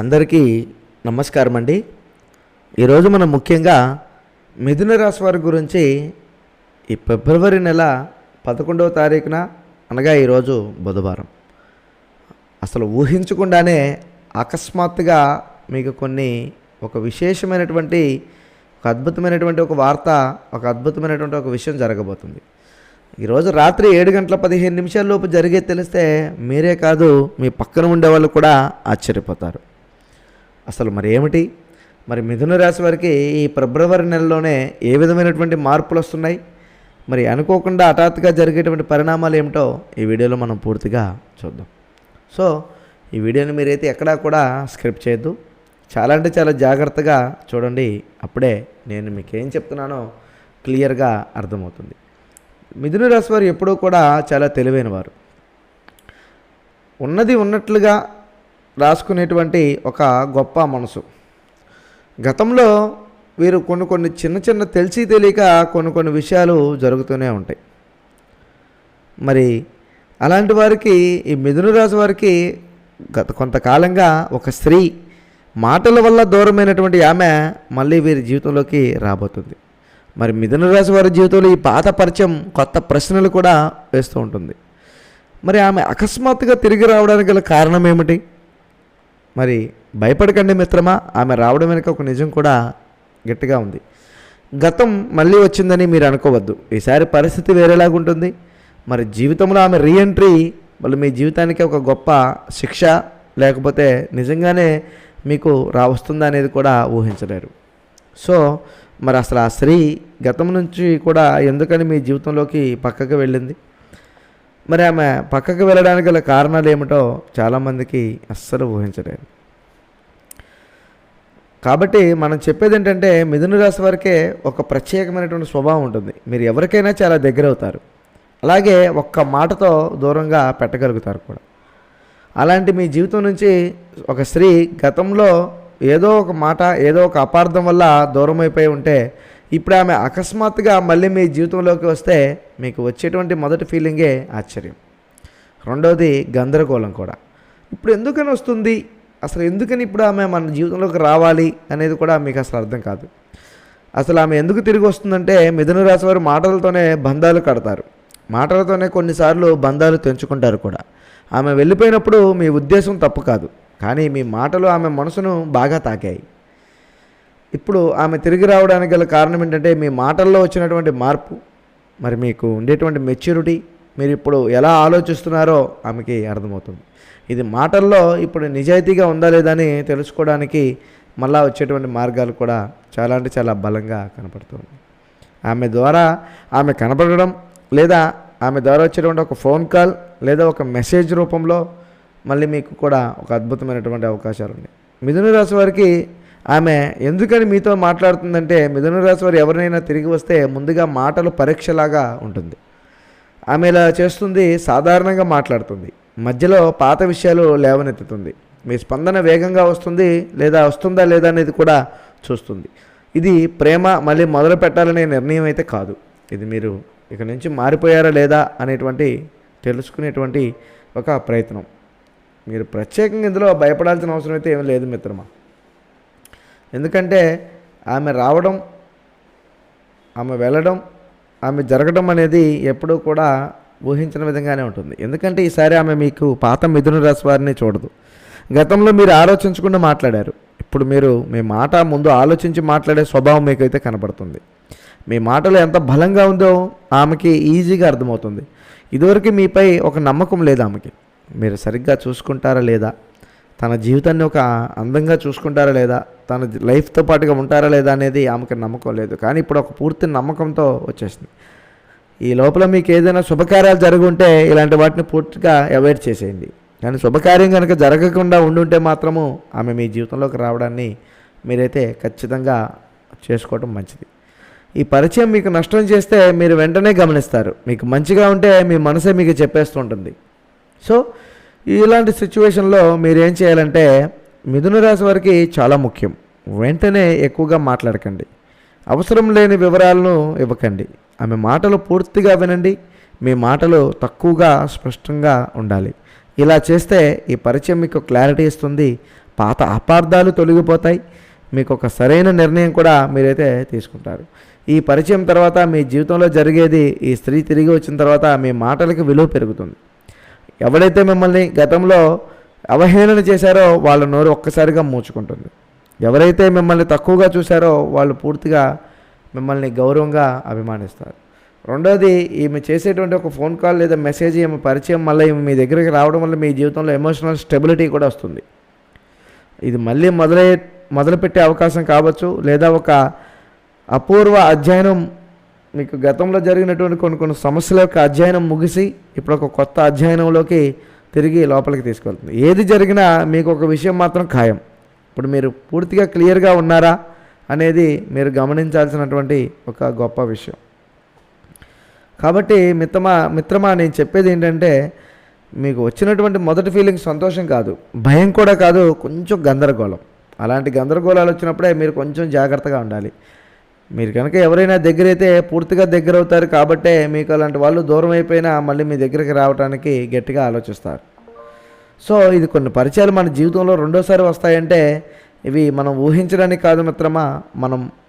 అందరికీ నమస్కారం అండి. ఈరోజు మనం ముఖ్యంగా మిథున రాశి వారి గురించి ఈ ఫిబ్రవరి నెల 11వ తారీఖున అనగా ఈరోజు బుధవారం అసలు ఊహించకుండానే అకస్మాత్తుగా మీకు ఒక విశేషమైనటువంటి ఒక అద్భుతమైనటువంటి ఒక వార్త, ఒక అద్భుతమైనటువంటి ఒక విషయం జరగబోతుంది. ఈరోజు రాత్రి 7:15 లోపు జరిగేది తెలిస్తే మీరే కాదు, మీ పక్కన ఉండేవాళ్ళు కూడా ఆశ్చర్యపోతారు. అసలు మరి ఏమిటి, మరి మిథున రాశి వారికి ఈ ఫిబ్రవరి నెలలోనే ఏ విధమైనటువంటి మార్పులు వస్తున్నాయి, మరి అనుకోకుండా హఠాత్తుగా జరిగేటువంటి పరిణామాలు ఏమిటో ఈ వీడియోలో మనం పూర్తిగా చూద్దాం. సో ఈ వీడియోని మీరైతే ఎక్కడా కూడా స్క్రిప్ట్ చేయొద్దు, చాలా అంటే చాలా జాగ్రత్తగా చూడండి. అప్పుడే నేను మీకు ఏం చెప్తున్నానో క్లియర్గా అర్థమవుతుంది. మిథున రాశి వారు ఎప్పుడూ కూడా చాలా తెలివైన వారు. ఉన్నది ఉన్నట్లుగా రాసుకునేటువంటి ఒక గొప్ప మనసు. గతంలో వీరు కొన్ని చిన్న తెలిసి తెలియక కొన్ని విషయాలు జరుగుతూనే ఉంటాయి. మరి అలాంటి వారికి ఈ మిథున రాశి వారికి కొంతకాలంగా ఒక స్త్రీ మాటల వల్ల దూరమైనటువంటి ఆమె మళ్ళీ వీరి జీవితంలోకి రాబోతుంది. మరి మిథున రాశి వారి జీవితంలో ఈ పాత పరిచయం కొత్త ప్రశ్నలు కూడా వేస్తూ ఉంటుంది. మరి ఆమె అకస్మాత్తుగా తిరిగి రావడానికి గల కారణం ఏమిటి? మరి భయపడకండి మిత్రమా, ఆమె రావడం వెనుక ఒక నిజం కూడా గట్టిగా ఉంది. గతం మళ్ళీ వచ్చిందని మీరు అనుకోవద్దు. ఈసారి పరిస్థితి వేరేలాగుంటుంది. మరి జీవితంలో ఆమె రీఎంట్రీ మళ్ళీ మీ జీవితానికి ఒక గొప్ప శిక్ష, లేకపోతే నిజంగానే మీకు వస్తుందా అనేది కూడా ఊహించలేరు. సో మరి అసలు ఆ స్త్రీ గతం నుంచి కూడా ఎందుకని మీ జీవితంలోకి పక్కకు వెళ్ళింది? మరి ఆమె పక్కకు వెళ్ళడానికి గల కారణాలు ఏమిటో చాలామందికి అస్సలు ఊహించలేరు. కాబట్టి మనం చెప్పేది ఏంటంటే, మిథున రాశి వారికే ఒక ప్రత్యేకమైనటువంటి స్వభావం ఉంటుంది. మీరు ఎవరికైనా చాలా దగ్గర అవుతారు, అలాగే ఒక్క మాటతో దూరంగా పెట్టగలుగుతారు కూడా. అలాంటి మీ జీవితం నుంచి ఒక స్త్రీ గతంలో ఏదో ఒక మాట, ఏదో ఒక అపార్థం వల్ల దూరం అయిపోయి ఉంటే, ఇప్పుడు ఆమె అకస్మాత్తుగా మళ్ళీ మీ జీవితంలోకి వస్తే మీకు వచ్చేటువంటి మొదటి ఫీలింగే ఆశ్చర్యం, రెండవది గందరగోళం కూడా. ఇప్పుడు ఎందుకని వస్తుంది, అసలు ఎందుకని ఇప్పుడు ఆమె మన జీవితంలోకి రావాలి అనేది కూడా మీకు అసలు అర్థం కాదు. అసలు ఆమె ఎందుకు తిరిగి వస్తుందంటే, మిథున రాశి వారు మాటలతోనే బంధాలు కడతారు, మాటలతోనే కొన్నిసార్లు బంధాలు తెంచుకుంటారు కూడా. ఆమె వెళ్ళిపోయినప్పుడు మీ ఉద్దేశం తప్పు కాదు, కానీ మీ మాటలు ఆమె మనసును బాగా తాకాయి. ఇప్పుడు ఆమె తిరిగి రావడానికి గల కారణం ఏంటంటే, మీ మాటల్లో వచ్చినటువంటి మార్పు, మరి మీకు ఉండేటువంటి మెచ్యూరిటీ, మీరు ఇప్పుడు ఎలా ఆలోచిస్తున్నారో ఆమెకి అర్థమవుతుంది. ఇది మాటల్లో ఇప్పుడు నిజాయితీగా ఉందా లేదా అని తెలుసుకోవడానికి మళ్ళా వచ్చేటువంటి మార్గాలు కూడా చాలా అంటే చాలా బలంగా కనపడుతుంది. ఆమె ద్వారా ఆమె కనపడడం, లేదా ఆమె ద్వారా వచ్చేటువంటి ఒక ఫోన్ కాల్, లేదా ఒక మెసేజ్ రూపంలో మళ్ళీ మీకు కూడా ఒక అద్భుతమైనటువంటి అవకాశాలు ఉన్నాయి. మిథున రాశి వారికి ఆమె ఎందుకని మీతో మాట్లాడుతుందంటే, మిథున రాశి వారు ఎవరినైనా తిరిగి వస్తే ముందుగా మాటలు పరీక్షలాగా ఉంటుంది. ఆమె ఇలా చేస్తుంది, సాధారణంగా మాట్లాడుతుంది, మధ్యలో పాత విషయాలు లేవనెత్తుతుంది, మీ స్పందన వేగంగా వస్తుంది లేదా వస్తుందా లేదా అనేది కూడా చూస్తుంది. ఇది ప్రేమ మళ్ళీ మొదలు పెట్టాలనే నిర్ణయం అయితే కాదు. ఇది మీరు ఇక నుంచి మారిపోయారా లేదా అనేటువంటి తెలుసుకునేటువంటి ఒక ప్రయత్నం. మీరు ప్రత్యేకంగా ఇందులో భయపడాల్సిన అవసరం అయితే ఏమీ లేదు మిత్రమా. ఎందుకంటే ఆమె రావడం, ఆమె వెళ్ళడం, ఆమె జరగడం అనేది ఎప్పుడూ కూడా ఊహించిన విధంగానే ఉంటుంది. ఎందుకంటే ఈసారి ఆమె మీకు పాత మిథున రాశి వారిని చూడదు. గతంలో మీరు ఆలోచించకుండా మాట్లాడారు, ఇప్పుడు మీరు మీ మాట ముందు ఆలోచించి మాట్లాడే స్వభావం మీకైతే కనబడుతుంది. మీ మాటలు ఎంత బలంగా ఉందో ఆమెకి ఈజీగా అర్థమవుతుంది. ఇదివరకు మీపై ఒక నమ్మకం లేదు ఆమెకి. మీరు సరిగ్గా చూసుకుంటారా లేదా, తన జీవితాన్ని ఒక అందంగా చూసుకుంటారా లేదా, తన లైఫ్తో పాటుగా ఉంటారా లేదా అనేది ఆమెకి నమ్మకం లేదు. కానీ ఇప్పుడు ఒక పూర్తి నమ్మకంతో వచ్చేసింది. ఈ లోపల మీకు ఏదైనా శుభకార్యాలు జరుగుంటే ఇలాంటి వాటిని పూర్తిగా అవాయిడ్ చేసేయండి. కానీ శుభకార్యం కనుక జరగకుండా ఉండుంటే మాత్రము ఆమె మీ జీవితంలోకి రావడాన్ని మీరైతే ఖచ్చితంగా చేసుకోవడం మంచిది. ఈ పరిచయం మీకు నష్టం చేస్తే మీరు వెంటనే గమనిస్తారు. మీకు మంచిగా ఉంటే మీ మనసే మీకు చెప్పేస్తుంటుంది. సో ఇలాంటి సిచ్యువేషన్లో మీరు ఏం చేయాలంటే, మిథున రాశి వారికి చాలా ముఖ్యం, వెంటనే ఎక్కువగా మాట్లాడకండి, అవసరం లేని వివరాలను ఇవ్వకండి. ఆమె మాటలు పూర్తిగా వినండి, మీ మాటలు తక్కువగా స్పష్టంగా ఉండాలి. ఇలా చేస్తే ఈ పరిచయం మీకు క్లారిటీ ఇస్తుంది. పాత అపార్థాలు తొలగిపోతాయి. మీకు ఒక సరైన నిర్ణయం కూడా మీరైతే తీసుకుంటారు. ఈ పరిచయం తర్వాత మీ జీవితంలో జరిగేది, ఈ స్త్రీ తిరిగి వచ్చిన తర్వాత మీ మాటలకు విలువ పెరుగుతుంది. ఎవరైతే మిమ్మల్ని గతంలో అవహేళన చేశారో వాళ్ళ నోరు ఒక్కసారిగా మూచుకుంటుంది. ఎవరైతే మిమ్మల్ని తక్కువగా చూశారో వాళ్ళు పూర్తిగా మిమ్మల్ని గౌరవంగా అభిమానిస్తారు. రెండోది, ఈమె చేసేటువంటి ఒక ఫోన్ కాల్ లేదా మెసేజ్, ఈమె పరిచయం మళ్ళీ ఈమె మీ దగ్గరికి రావడం వల్ల మీ జీవితంలో ఎమోషనల్ స్టెబిలిటీ కూడా వస్తుంది. ఇది మళ్ళీ మొదలుపెట్టే అవకాశం కావచ్చు, లేదా ఒక అపూర్వ అధ్యయనం, మీకు గతంలో జరిగినటువంటి కొన్ని సమస్యల యొక్క అధ్యయనం ముగిసి ఇప్పుడు ఒక కొత్త అధ్యయనంలోకి తిరిగి లోపలికి తీసుకెళ్తుంది. ఏది జరిగినా మీకు ఒక విషయం మాత్రం ఖాయం. ఇప్పుడు మీరు పూర్తిగా క్లియర్గా ఉన్నారా అనేది మీరు గమనించాల్సినటువంటి ఒక గొప్ప విషయం. కాబట్టి మిత్రమా నేను చెప్పేది ఏంటంటే, మీకు వచ్చినటువంటి మొదటి ఫీలింగ్ సంతోషం కాదు, భయం కూడా కాదు, కొంచెం గందరగోళం. అలాంటి గందరగోళాలు వచ్చినప్పుడే మీరు కొంచెం జాగ్రత్తగా ఉండాలి. మీరు కనుక ఎవరైనా దగ్గరైతే పూర్తిగా దగ్గర అవుతారు. కాబట్టే మీకు అలాంటి వాళ్ళు దూరం అయిపోయినా మళ్ళీ మీ దగ్గరికి రావడానికి గట్టిగా ఆలోచిస్తారు. సో ఇది కొన్ని పరిచయాలు మన జీవితంలో రెండోసారి వస్తాయంటే ఇవి మనం ఊహించడానికి కాదు మిత్రమా,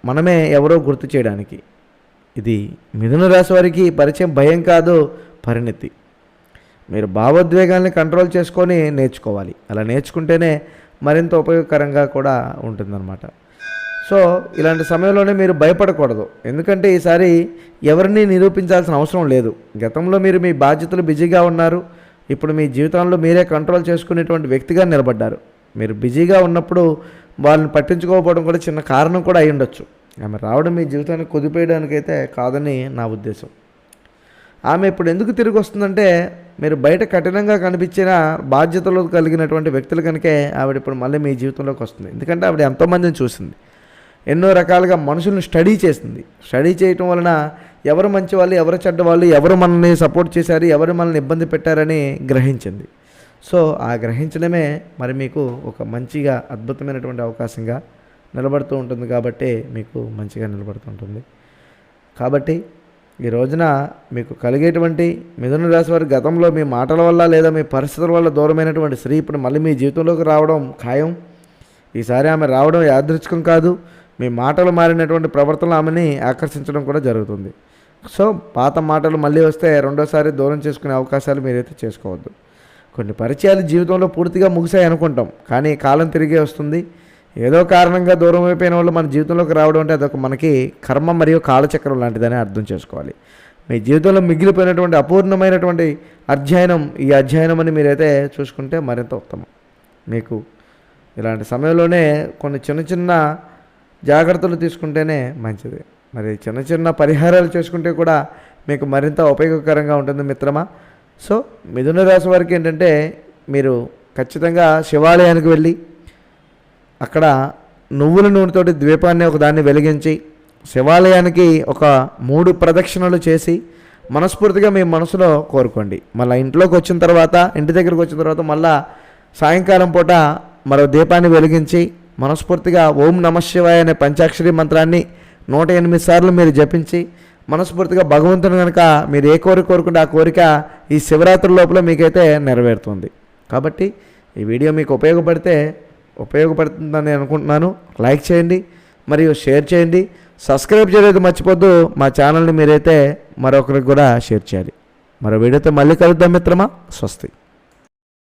మనమే ఎవరో గుర్తు చేయడానికి. ఇది మిథున రాశి వారికి పరిచయం భయం కాదు, పరిణితి. మీరు భావోద్వేగాల్ని కంట్రోల్ చేసుకొని నేర్చుకోవాలి. అలా నేర్చుకుంటేనే మరింత ఉపయోగకరంగా కూడా ఉంటుందన్నమాట. సో ఇలాంటి సమయంలోనే మీరు భయపడకూడదు. ఎందుకంటే ఈసారి ఎవరిని నిరూపించాల్సిన అవసరం లేదు. గతంలో మీరు మీ బాధ్యతలు బిజీగా ఉన్నారు. ఇప్పుడు మీ జీవితంలో మీరే కంట్రోల్ చేసుకునేటువంటి వ్యక్తిగా నిలబడ్డారు. మీరు బిజీగా ఉన్నప్పుడు వాళ్ళని పట్టించుకోకపోవడం కూడా చిన్న కారణం కూడా అయి ఉండొచ్చు. ఆమె రావడం మీ జీవితాన్ని కుదిపేయడానికైతే కాదని నా ఉద్దేశం. ఆమె ఇప్పుడు ఎందుకు తిరిగి వస్తుందంటే, మీరు బయట కఠినంగా కనిపించిన బాధ్యతలు కలిగినటువంటి వ్యక్తులు కనుకే ఆవిడ ఇప్పుడు మళ్ళీ మీ జీవితంలోకి వస్తుంది. ఎందుకంటే ఆవిడ ఎంతోమందిని చూసింది, ఎన్నో రకాలుగా మనుషులను స్టడీ చేసింది. స్టడీ చేయటం వలన ఎవరు మంచి వాళ్ళు, ఎవరు చెడ్డవాళ్ళు, ఎవరు మనల్ని సపోర్ట్ చేశారు, ఎవరు మనల్ని ఇబ్బంది పెట్టారని గ్రహించింది. సో ఆ గ్రహించడమే మరి మీకు ఒక మంచిగా అద్భుతమైనటువంటి అవకాశంగా నిలబడుతూ ఉంటుంది. కాబట్టి మీకు మంచిగా నిలబడుతూ ఉంటుంది. కాబట్టి ఈ రోజున మీకు కలిగేటువంటి మిథున రాశి వారి గతంలో మీ మాటల వల్ల లేదా మీ పరిస్థితుల వల్ల దూరమైనటువంటి స్త్రీ ఇప్పుడు మళ్ళీ మీ జీవితంలోకి రావడం ఖాయం. ఈసారి ఆమె రావడం యాదృచ్ఛికం కాదు. మీ మాటలు మారినటువంటి ప్రవర్తనలు ఆమెని ఆకర్షించడం కూడా జరుగుతుంది. సో పాత మాటలు మళ్ళీ వస్తే రెండోసారి దూరం చేసుకునే అవకాశాలు మీరైతే చేసుకోవద్దు. కొన్ని పరిచయాలు జీవితంలో పూర్తిగా ముగిసాయి అనుకుంటాం, కానీ కాలం తిరిగే వస్తుంది. ఏదో కారణంగా దూరం అయిపోయిన వాళ్ళు మన జీవితంలోకి రావడం అంటే అదొక మనకి కర్మ మరియు కాలచక్రం లాంటిదని అర్థం చేసుకోవాలి. మీ జీవితంలో మిగిలిపోయినటువంటి అపూర్ణమైనటువంటి అధ్యయనం ఈ అధ్యయనం అని మీరైతే చూసుకుంటే మరింత ఉత్తమం. మీకు ఇలాంటి సమయంలోనే కొన్ని చిన్న జాగ్రత్తలు తీసుకుంటేనే మంచిది. మరి చిన్న పరిహారాలు చేసుకుంటే కూడా మీకు మరింత ఉపయోగకరంగా ఉంటుంది మిత్రమా. సో మిథున రాశి వారికి ఏంటంటే, మీరు ఖచ్చితంగా శివాలయానికి వెళ్ళి అక్కడ నువ్వుల నూనెతోటి ద్వీపాన్ని ఒకదాన్ని వెలిగించి శివాలయానికి ఒక 3 ప్రదక్షిణలు చేసి మనస్ఫూర్తిగా మీ మనసులో కోరుకోండి. మళ్ళీ ఇంట్లోకి వచ్చిన తర్వాత, ఇంటి దగ్గరికి వచ్చిన తర్వాత మళ్ళా సాయంకాలం పూట మరో దీపాన్ని వెలిగించి మనస్ఫూర్తిగా ఓం నమః శివాయ అనే పంచాక్షరి మంత్రాన్ని 108 సార్లు మీరు జపించి మనస్ఫూర్తిగా భగవంతుని కనుక మీరు ఏ కోరిక కోరుకుంటే ఆ కోరిక ఈ శివరాత్రి లోపల మీకైతే నెరవేరుతుంది. కాబట్టి ఈ వీడియో మీకు ఉపయోగపడుతుందని అనుకుంటున్నాను. లైక్ చేయండి మరియు షేర్ చేయండి. సబ్స్క్రైబ్ చేయలేదు మర్చిపోద్దు. మా ఛానల్ని మీరైతే మరొకరికి కూడా షేర్ చేయాలి. మరో వీడియోతో మళ్ళీ కలుద్దాం మిత్రమా. స్వస్తి.